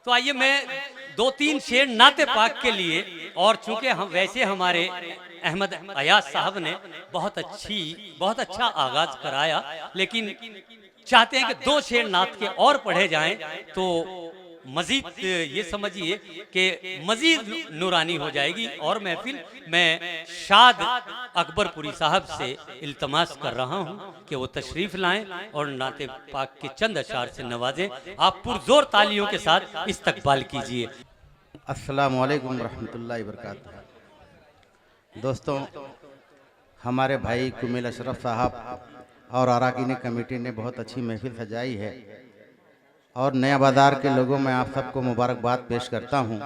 तो आइए मैं दो तीन शेर नाते पाक के लिए, और चूंकि हम वैसे हमारे अहमद अयाज साहब ने बहुत अच्छा आगाज कराया, लेकिन चाहते हैं कि दो शेर नात के और पढ़े जाएं तो मजीद ये समझिए कि मजीद नूरानी हो जाएगी। और महफिल मैं शाद अकबरपुरी साहब से इल्तमास कर रहा हूँ कि वो तशरीफ़ लाएं और नाते पाक के चंद अशार से नवाजें। आप पुरजोर तालियों के साथ इस्तकबाल कीजिए। अस्सलामु अलैकुम रहमतुल्लाहि वबरकातुहू। दोस्तों, हमारे भाई कुमिल अशरफ साहब और अराकीनी कमेटी ने बहुत अच्छी महफिल सजाई है और नया बाज़ार के लोगों में आप सबको मुबारकबाद पेश करता हूं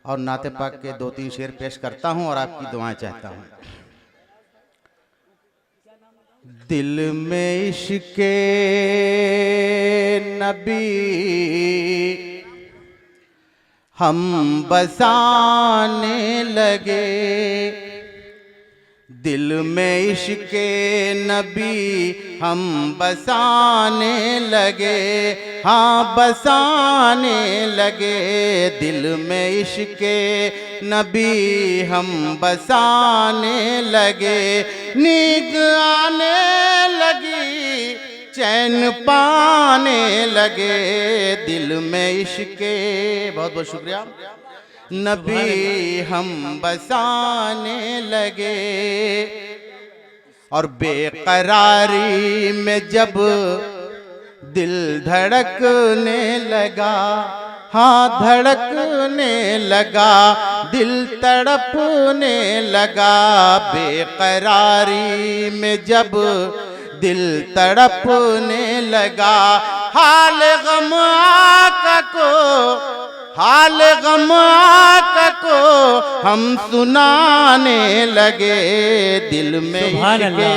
और नाते पाक के दो तीन शेर पेश करता हूं और आपकी दुआएं चाहता हूं। दिल में इश्क़े नबी हम बसाने लगे, दिल में इश्क़े नबी हम बसाने लगे, हाँ बसाने लगे। दिल में इश्क़े नबी हम बसाने लगे, नींद आने लगी चैन पाने लगे। दिल में इश्क़े, बहुत बहुत शुक्रिया, नबी हम बसाने लगे। और बेकरारी में जब दिल धड़कने लगा, हाँ धड़कने लगा, दिल तड़पने लगा। बेकरारी में जब दिल तड़पने लगा, हाल गम आका को हम सुनाने लगे। दिल में इश्क़े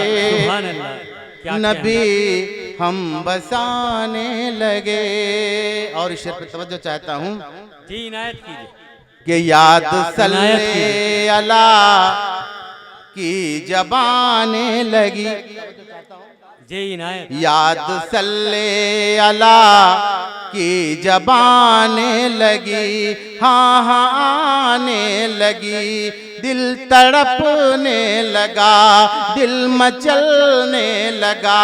नबी हम बसाने लगे। और इस शेर पे तवज्जो चाहता हूँ जी, इनायत कीजिए कि याद सल्ले अला की जबाने लगी, जी इनायत, याद सल्ले अला की जबाने लगी, हाँ हाँ आने लगी। दिल तड़पने लगा, दिल मचलने लगा।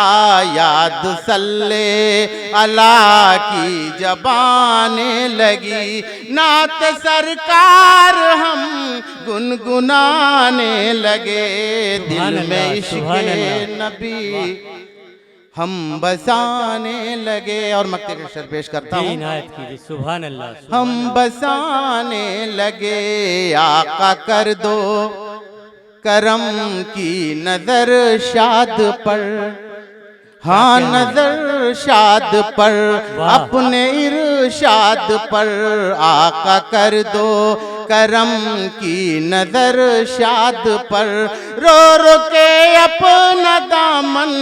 याद सल्ले अला की जबाने लगी, नात सरकार हम गुनगुनाने लगे। दिल में इश्क़े नबी हम बसाने लगे। और मक्ते के शेर पेश करता हूँ, सुभान अल्लाह। हम बसाने लगे, आका कर दो करम की नजर शाद पर, हाँ नजर शाद पर, अपने इरशाद पर। आका कर दो करम की नजर शाद पर, रो रो के अपना दामन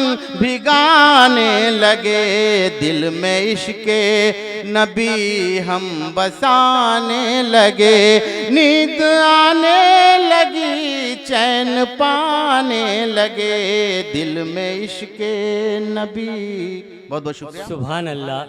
भिगाने लगे। दिल में इश्क़े नबी हम बसाने लगे, नींद आने लगी चैन पाने लगे। दिल में इश्क़े नबी। बहुत बहुत शुक्रिया। सुभान अल्लाह।